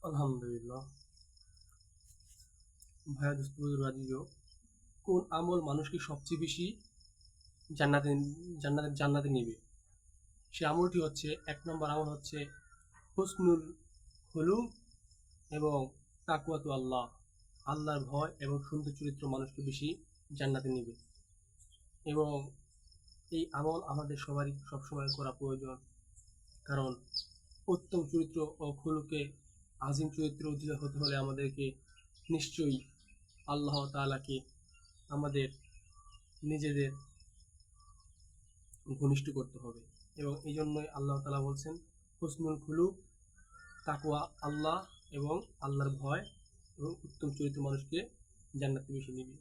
আলহামদুলিল্লাহ। ভাইয়া দোস্ত কোন আমল মানুষকে সবচেয়ে বেশি জান্নাতে জান্নাতে জান্নাতে নিবে? সে আমলটি হচ্ছে, এক নম্বর আমল হচ্ছে হুসনুল হুলুক এবং তাকওয়াতু আল্লাহ, আল্লাহর ভয় এবং সুন্দর চরিত্র মানুষকে বেশি জান্নাতে নিবে। এবং এই আমল আমাদের সবারই সবসময় করা প্রয়োজন, কারণ উত্তম চরিত্র ও খুলুকে আজিম চরিত্র অধিকার হতে হলে আমাদেরকে নিশ্চয়ই আল্লাহ তাআলাকে আমাদের নিজেদের ঘনিষ্ঠ করতে হবে। এবং এই জন্যই আল্লাহ তাআলা বলছেন হুসনুল খুলুক, তাকওয়া আল্লাহ এবং আল্লাহর ভয় এবং উত্তম চরিত্র মানুষকে জান্নাতে বেশি নিবে।